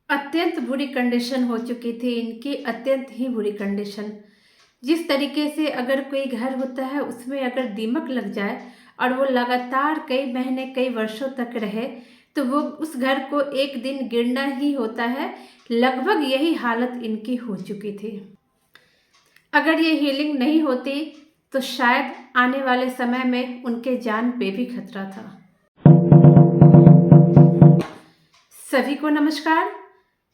अत्यंत बुरी कंडीशन हो चुकी थी इनकी, अत्यंत ही बुरी कंडीशन। जिस तरीके से अगर कोई घर होता है उसमें अगर दीमक लग जाए और वो लगातार कई महीने कई वर्षों तक रहे तो वो उस घर को एक दिन गिरना ही होता है। लगभग यही हालत इनकी हो चुकी थी। अगर ये हीलिंग नहीं होती तो शायद आने वाले समय में उनके जान पे भी खतरा था। सभी को नमस्कार।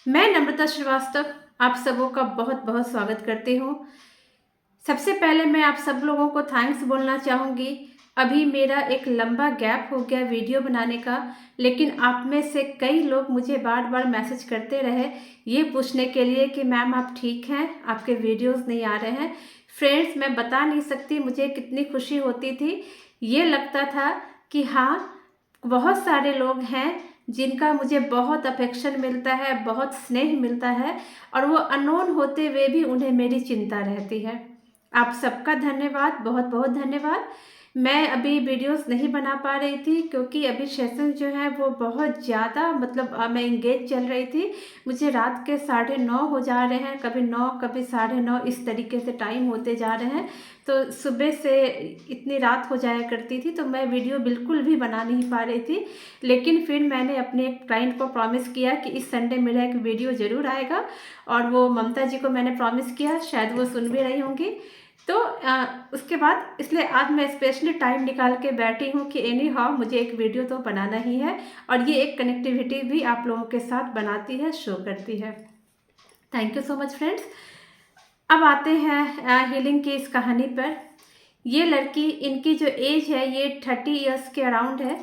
मैं नम्रता श्रीवास्तव आप सबों का बहुत बहुत स्वागत करती हूँ। सबसे पहले मैं आप सब लोगों को थैंक्स बोलना चाहूँगी। अभी मेरा एक लंबा गैप हो गया वीडियो बनाने का, लेकिन आप में से कई लोग मुझे बार बार मैसेज करते रहे ये पूछने के लिए कि मैम आप ठीक हैं, आपके वीडियोस नहीं आ रहे हैं। फ्रेंड्स, मैं बता नहीं सकती मुझे कितनी खुशी होती थी। ये लगता था कि हाँ, बहुत सारे लोग हैं जिनका मुझे बहुत अफेक्शन मिलता है, बहुत स्नेह मिलता है और वो अननोन होते हुए भी उन्हें मेरी चिंता रहती है। आप सबका धन्यवाद, बहुत बहुत धन्यवाद। मैं अभी वीडियोस नहीं बना पा रही थी क्योंकि अभी सेशन जो है वो बहुत ज़्यादा मैं इंगेज चल रही थी। मुझे रात के 9:30 हो जा रहे हैं, कभी 9 कभी 9:30 इस तरीके से टाइम होते जा रहे हैं। तो सुबह से इतनी रात हो जाया करती थी तो मैं वीडियो बिल्कुल भी बना नहीं पा रही थी। लेकिन फिर मैंने अपने एक क्लाइंट को प्रॉमिस किया कि इस संडे मेरा एक वीडियो ज़रूर आएगा और वो ममता जी को मैंने प्रॉमिस किया, शायद वो सुन भी रही होंगी। तो उसके बाद इसलिए आज मैं स्पेशली टाइम निकाल के बैठी हूँ कि एनी हाउ मुझे एक वीडियो तो बनाना ही है और ये एक कनेक्टिविटी भी आप लोगों के साथ बनाती है, शो करती है। Thank you so much friends. अब आते हैं हीलिंग की इस कहानी पर। ये लड़की, इनकी जो एज है ये 30 ईयर्स के अराउंड है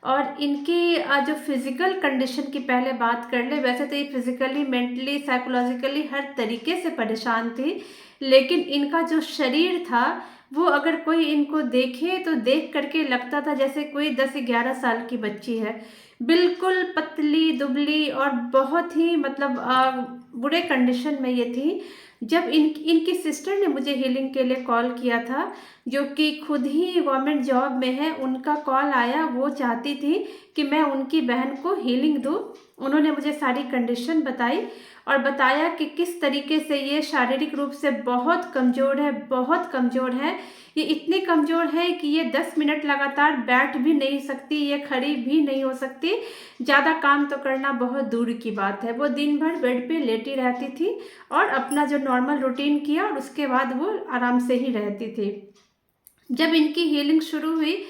और इनकी जो फिज़िकल कंडीशन की पहले बात कर ले, वैसे तो ये फिज़िकली, मेंटली, साइकोलॉजिकली हर तरीके से परेशान थी। लेकिन इनका जो शरीर था वो अगर कोई इनको देखे तो देख करके लगता था जैसे कोई 10-11 साल की बच्ची है। बिल्कुल पतली दुबली और बहुत ही बुरे कंडीशन में ये थी। जब इनकी सिस्टर ने मुझे हीलिंग के लिए कॉल किया था, जो कि खुद ही गवर्नमेंट जॉब में है, उनका कॉल आया। वो चाहती थी कि मैं उनकी बहन को हीलिंग दूँ। उन्होंने मुझे सारी कंडीशन बताई और बताया कि किस तरीके से ये शारीरिक रूप से बहुत कमज़ोर है, बहुत कमज़ोर है। ये इतनी कमज़ोर है कि ये 10 मिनट लगातार बैठ भी नहीं सकती, ये खड़ी भी नहीं हो सकती। ज़्यादा काम तो करना बहुत दूर की बात है। वो दिन भर बेड पे लेटी रहती थी और अपना जो नॉर्मल रूटीन किया और उसके बाद वो आराम से ही रहती थी। जब इनकी हीलिंग शुरू हुई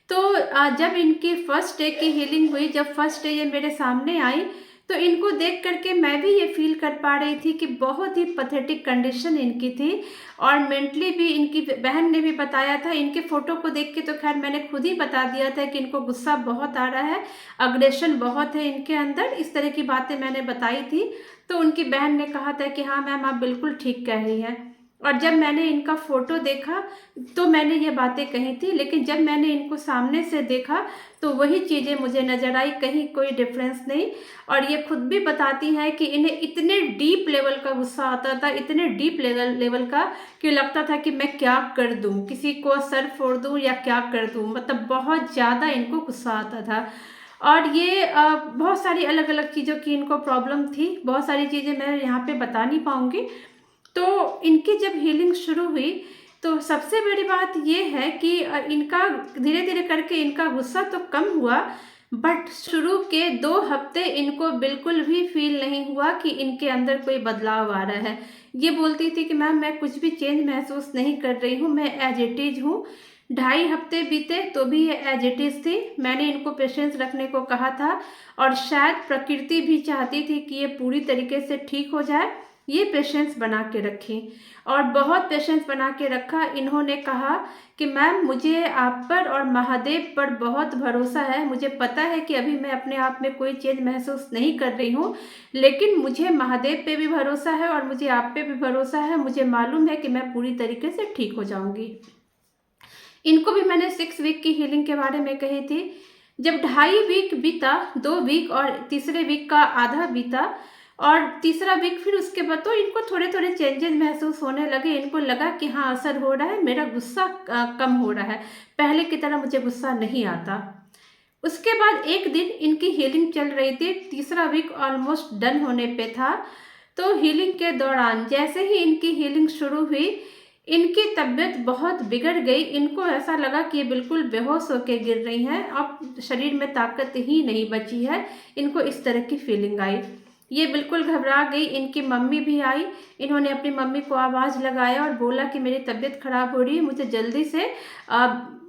तो जब इनकी फर्स्ट डे की हीलिंग हुई, जब फर्स्ट डे ये मेरे सामने आई तो इनको देख करके मैं भी ये फील कर पा रही थी कि बहुत ही पैथेटिक कंडीशन इनकी थी और मेंटली भी। इनकी बहन ने भी बताया था, इनके फ़ोटो को देख के तो खैर मैंने खुद ही बता दिया था कि इनको गुस्सा बहुत आ रहा है, अग्रेशन बहुत है इनके अंदर, इस तरह की बातें मैंने बताई थी। तो उनकी बहन ने कहा था कि हाँ मैम आप बिल्कुल ठीक कह रही हैं। और जब मैंने इनका फ़ोटो देखा तो मैंने ये बातें कही थी, लेकिन जब मैंने इनको सामने से देखा तो वही चीज़ें मुझे नज़र आई, कहीं कोई डिफरेंस नहीं। और ये खुद भी बताती हैं कि इन्हें इतने डीप लेवल का गुस्सा आता था, इतने डीप लेवल का कि लगता था कि मैं क्या कर दूं, किसी को सर फोड़ दूं या क्या कर दूं। मतलब बहुत ज़्यादा इनको गुस्सा आता था। और ये बहुत सारी अलग अलग चीज़ों की इनको प्रॉब्लम थी। बहुत सारी चीज़ें मैं यहाँ पे बता नहीं पाऊँगी। तो इनकी जब हीलिंग शुरू हुई तो सबसे बड़ी बात ये है कि इनका धीरे धीरे करके इनका गुस्सा तो कम हुआ, बट शुरू के 2 हफ्ते इनको बिल्कुल भी फील नहीं हुआ कि इनके अंदर कोई बदलाव आ रहा है। ये बोलती थी कि मैम मैं कुछ भी चेंज महसूस नहीं कर रही हूँ, मैं एज इट इज हूँ। 2.5 हफ्ते बीते तो भी ये एज इट इज थी। मैंने इनको पेशेंस रखने को कहा था और शायद प्रकृति भी चाहती थी कि ये पूरी तरीके से ठीक हो जाए। ये पेशेंस बना के रखी और बहुत पेशेंस बना के रखा। इन्होंने कहा कि मैम मुझे आप पर और महादेव पर बहुत भरोसा है। मुझे पता है कि अभी मैं अपने आप में कोई चेंज महसूस नहीं कर रही हूँ, लेकिन मुझे महादेव पे भी भरोसा है और मुझे आप पे भी भरोसा है। मुझे मालूम है कि मैं पूरी तरीके से ठीक हो जाऊंगी। इनको भी मैंने 6 वीक की हीलिंग के बारे में कही थी। जब 2.5 वीक बीता, 2 वीक और तीसरे वीक का आधा बीता और तीसरा वीक फिर उसके बाद तो इनको थोड़े थोड़े चेंजेस महसूस होने लगे। इनको लगा कि हाँ असर हो रहा है, मेरा गुस्सा कम हो रहा है, पहले की तरह मुझे गुस्सा नहीं आता। उसके बाद एक दिन इनकी हीलिंग चल रही थी, तीसरा वीक ऑलमोस्ट डन होने पे था। तो हीलिंग के दौरान जैसे ही इनकी हीलिंग शुरू हुई, इनकी तबीयत बहुत बिगड़ गई। इनको ऐसा लगा कि ये बिल्कुल बेहोश होकर गिर रही हैं, अब शरीर में ताकत ही नहीं बची है। इनको इस तरह की फीलिंग आई, ये बिल्कुल घबरा गई। इनकी मम्मी भी आई, इन्होंने अपनी मम्मी को आवाज़ लगाया और बोला कि मेरी तबीयत ख़राब हो रही है, मुझे जल्दी से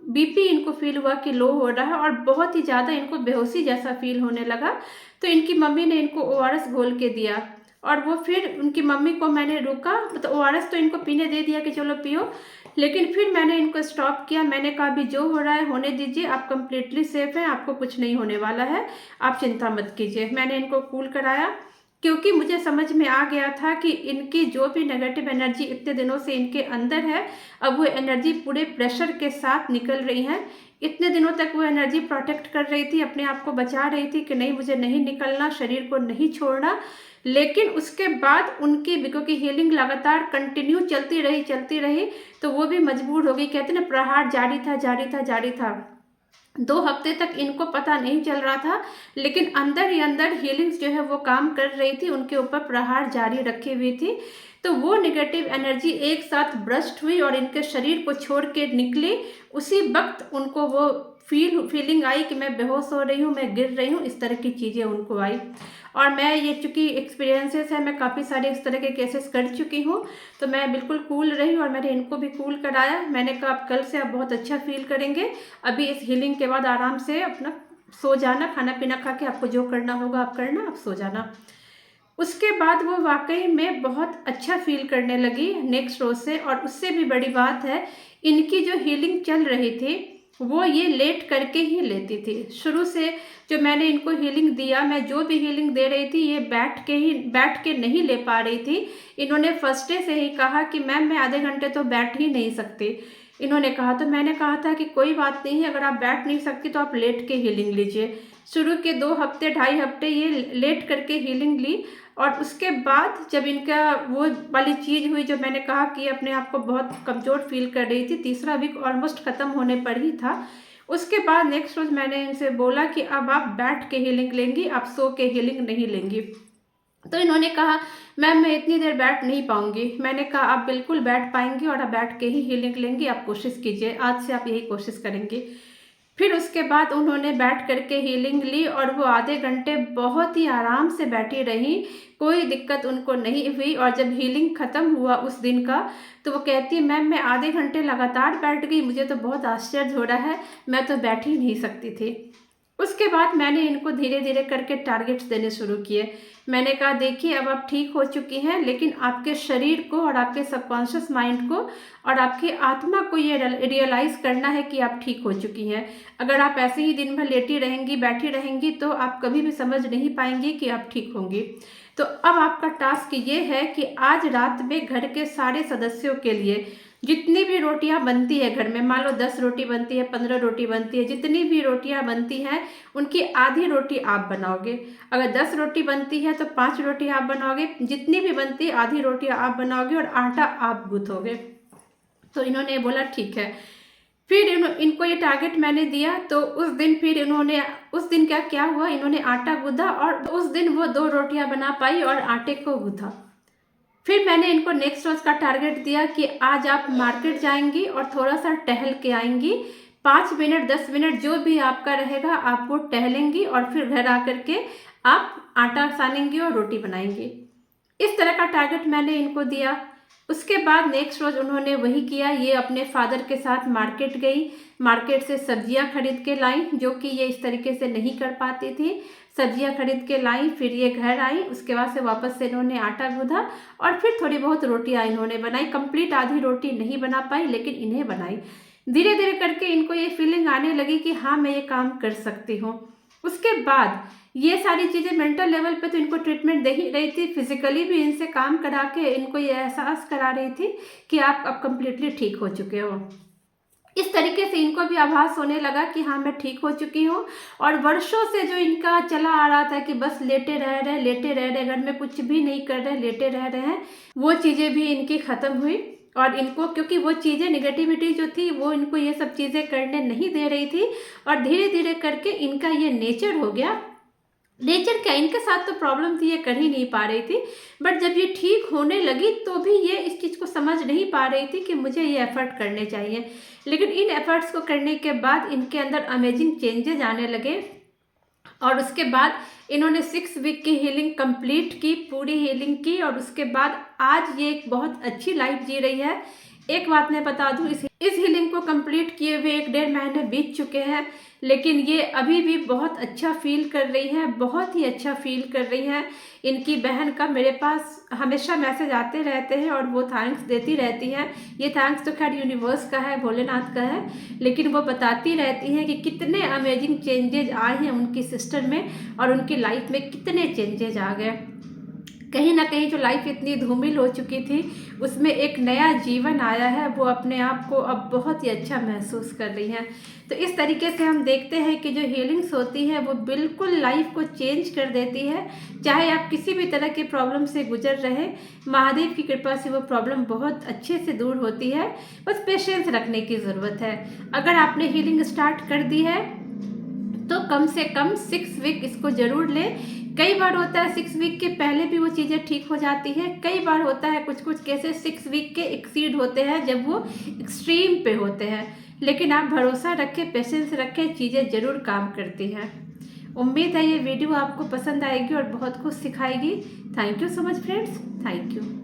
बीपी इनको फील हुआ कि लो हो रहा है और बहुत ही ज़्यादा इनको बेहोशी जैसा फील होने लगा। तो इनकी मम्मी ने इनको ओआरएस घोल के दिया और वो फिर उनकी मम्मी को मैंने रोका, मतलब ओआरएस तो इनको पीने दे दिया कि चलो पियो, लेकिन फिर मैंने इनको स्टॉप किया। मैंने कहा अभी जो हो रहा है होने दीजिए, आप कंप्लीटली सेफ हैं, आपको कुछ नहीं होने वाला है, आप चिंता मत कीजिए। मैंने इनको कूल कराया क्योंकि मुझे समझ में आ गया था कि इनकी जो भी नेगेटिव एनर्जी इतने दिनों से इनके अंदर है, अब वो एनर्जी पूरे प्रेशर के साथ निकल रही है। इतने दिनों तक वो एनर्जी प्रोटेक्ट कर रही थी, अपने आप को बचा रही थी कि नहीं मुझे नहीं निकलना, शरीर को नहीं छोड़ना। लेकिन उसके बाद उनकी क्योंकि हीलिंग लगातार कंटिन्यू चलती रही तो वो भी मजबूर हो गई। कहते ना प्रहार जारी था जारी था जारी था। 2 हफ्ते तक इनको पता नहीं चल रहा था, लेकिन अंदर ही अंदर हीलिंग्स जो है वो काम कर रही थी, उनके ऊपर प्रहार जारी रखी हुई थी। तो वो नेगेटिव एनर्जी एक साथ ब्रस्ट हुई और इनके शरीर को छोड़ के निकली। उसी वक्त उनको वो फीलिंग आई कि मैं बेहोश हो रही हूँ, मैं गिर रही हूँ, इस तरह की चीज़ें उनको आई। और मैं ये चूँकि एक्सपीरियंसेस है, मैं काफ़ी सारे इस तरह के केसेस कर चुकी हूँ, तो मैं बिल्कुल कूल रही और मैंने इनको भी कूल कराया। मैंने कहा अब कल से आप बहुत अच्छा फील करेंगे, अभी इस हीलिंग के बाद आराम से अपना सो जाना, खाना पीना खा के आपको जो करना होगा आप करना, आप सो जाना। उसके बाद वो वाकई में बहुत अच्छा फील करने लगी नेक्स्ट रोज से। और उससे भी बड़ी बात है, इनकी जो हीलिंग चल रही थी वो ये लेट करके ही लेती थी। शुरू से जो मैंने इनको हीलिंग दिया, मैं जो भी हीलिंग दे रही थी ये बैठ के नहीं ले पा रही थी। इन्होंने फर्स्ट डे से ही कहा कि मैम मैं आधे घंटे तो बैठ ही नहीं सकती, इन्होंने कहा। तो मैंने कहा था कि कोई बात नहीं है, अगर आप बैठ नहीं सकती तो आप लेट के हीलिंग लीजिए। शुरू के 2 हफ्ते 2.5 हफ्ते ये लेट करके हीलिंग ली। और उसके बाद जब इनका वो वाली चीज़ हुई जो मैंने कहा कि अपने आप को बहुत कमज़ोर फील कर रही थी, तीसरा वीक ऑलमोस्ट ख़त्म होने पर ही था, उसके बाद नेक्स्ट रोज़ मैंने इनसे बोला कि अब आप बैठ के हीलिंग लेंगी, आप सो के हीलिंग नहीं लेंगी। तो इन्होंने कहा मैम मैं इतनी देर बैठ नहीं पाऊंगी। मैंने कहा आप बिल्कुल बैठ पाएंगी और आप बैठ के ही हीलिंग लेंगी, आप कोशिश कीजिए, आज से आप यही कोशिश करेंगी। फिर उसके बाद उन्होंने बैठ करके हीलिंग ली और वो आधे घंटे बहुत ही आराम से बैठी रही, कोई दिक्कत उनको नहीं हुई। और जब हीलिंग ख़त्म हुआ उस दिन का, तो वो कहती है मैम मैं आधे घंटे लगातार बैठ गई, मुझे तो बहुत आश्चर्य हो रहा है, मैं तो बैठ ही नहीं सकती थी। उसके बाद मैंने इनको धीरे धीरे करके टारगेट्स देने शुरू किए। मैंने कहा देखिए अब आप ठीक हो चुकी हैं, लेकिन आपके शरीर को और आपके सबकॉन्शियस माइंड को और आपकी आत्मा को ये रियलाइज़ करना है कि आप ठीक हो चुकी हैं। अगर आप ऐसे ही दिन भर लेटी रहेंगी, बैठी रहेंगी, तो आप कभी भी समझ नहीं पाएंगी कि आप ठीक होंगी। तो अब आपका टास्क ये है कि आज रात में घर के सारे सदस्यों के लिए जितनी भी रोटियां बनती है घर में, मान लो 10 रोटी बनती है, 15 रोटी बनती है, जितनी भी रोटियां बनती हैं उनकी आधी रोटी आप बनाओगे। अगर 10 रोटी बनती है तो 5 रोटी आप बनाओगे, जितनी भी बनती है आधी रोटियां आप बनाओगे और आटा आप गूंथोगे। तो इन्होंने बोला ठीक है। फिर इनको ये टारगेट मैंने दिया, तो उस दिन फिर इन्होंने उस दिन क्या हुआ, इन्होंने आटा गूंथा और उस दिन वो 2 रोटियां बना पाई और आटे को गूंथा। फिर मैंने इनको नेक्स्ट रोज का टारगेट दिया कि आज आप मार्केट जाएंगी और थोड़ा सा टहल के आएंगी, 5 मिनट 10 मिनट जो भी आपका रहेगा आप वो टहलेंगी और फिर घर आकर के आप आटा सानेंगी और रोटी बनाएंगी। इस तरह का टारगेट मैंने इनको दिया। उसके बाद नेक्स्ट रोज उन्होंने वही किया। ये अपने फादर के साथ मार्केट गई, मार्केट से सब्जियां खरीद के लाई, जो कि ये इस तरीके से नहीं कर पाती थी। सब्जियां खरीद के लाई, फिर ये घर आई, उसके बाद से वापस से इन्होंने आटा गूंथा और फिर थोड़ी बहुत रोटियां इन्होंने बनाई। कंप्लीट आधी रोटी नहीं बना पाई, लेकिन इन्हें बनाई। धीरे धीरे करके इनको ये फीलिंग आने लगी कि हाँ मैं ये काम कर सकती हूँ। उसके बाद ये सारी चीज़ें मेंटल लेवल पे तो इनको ट्रीटमेंट दे ही रही थी, फिजिकली भी इनसे काम करा के इनको ये एहसास करा रही थी कि आप अब कम्प्लीटली ठीक हो चुके हो। इस तरीके से इनको भी आभास होने लगा कि हाँ मैं ठीक हो चुकी हूँ। और वर्षों से जो इनका चला आ रहा था कि बस लेटे रह रहे घर में कुछ भी नहीं कर रहे, लेटे रह रहे हैं, वो चीज़ें भी इनकी ख़त्म हुई। और इनको क्योंकि वो चीज़ें नेगेटिविटी जो थी वो इनको ये सब चीज़ें करने नहीं दे रही थी, और धीरे धीरे करके इनका ये नेचर हो गया। नेचर क्या, इनके साथ तो प्रॉब्लम थी, ये कर ही नहीं पा रही थी, बट जब ये ठीक होने लगी तो भी ये इस चीज़ को समझ नहीं पा रही थी कि मुझे ये एफर्ट करने चाहिए। लेकिन इन एफर्ट्स को करने के बाद इनके अंदर अमेजिंग चेंजेज आने लगे, और उसके बाद इन्होंने 6 वीक की हीलिंग कंप्लीट की, पूरी हीलिंग की, और उसके बाद आज ये एक बहुत अच्छी लाइफ जी रही है। एक बात मैं बता दूं, इस हीलिंग को कंप्लीट किए हुए 1-1.5 महीने बीत चुके हैं, लेकिन ये अभी भी बहुत अच्छा फील कर रही है, बहुत ही अच्छा फील कर रही हैं। इनकी बहन का मेरे पास हमेशा मैसेज आते रहते हैं और वो थैंक्स देती रहती हैं। ये थैंक्स तो खैर यूनिवर्स का है, भोलेनाथ का है, लेकिन वो बताती रहती हैं कि कितने अमेजिंग चेंजेज आए हैं उनकी सिस्टर में, और उनकी लाइफ में कितने चेंजेज आ गए। कहीं ना कहीं जो लाइफ इतनी धूमिल हो चुकी थी उसमें एक नया जीवन आया है, वो अपने आप को अब बहुत ही अच्छा महसूस कर रही हैं। तो इस तरीके से हम देखते हैं कि जो हीलिंग्स होती हैं वो बिल्कुल लाइफ को चेंज कर देती है। चाहे आप किसी भी तरह की प्रॉब्लम से गुजर रहे, महादेव की कृपा से वो प्रॉब्लम बहुत अच्छे से दूर होती है। बस पेशेंस रखने की ज़रूरत है। अगर आपने हीलिंग स्टार्ट कर दी है तो कम से कम 6 वीक इसको ज़रूर लें। कई बार होता है 6 वीक के पहले भी वो चीज़ें ठीक हो जाती हैं, कई बार होता है कुछ कुछ केसेस 6 वीक के एक्सीड होते हैं जब वो एक्सट्रीम पे होते हैं, लेकिन आप भरोसा रखें, पेशेंस रखें, चीज़ें ज़रूर काम करती हैं। उम्मीद है ये वीडियो आपको पसंद आएगी और बहुत कुछ सिखाएगी। Thank you so much friends, thank you.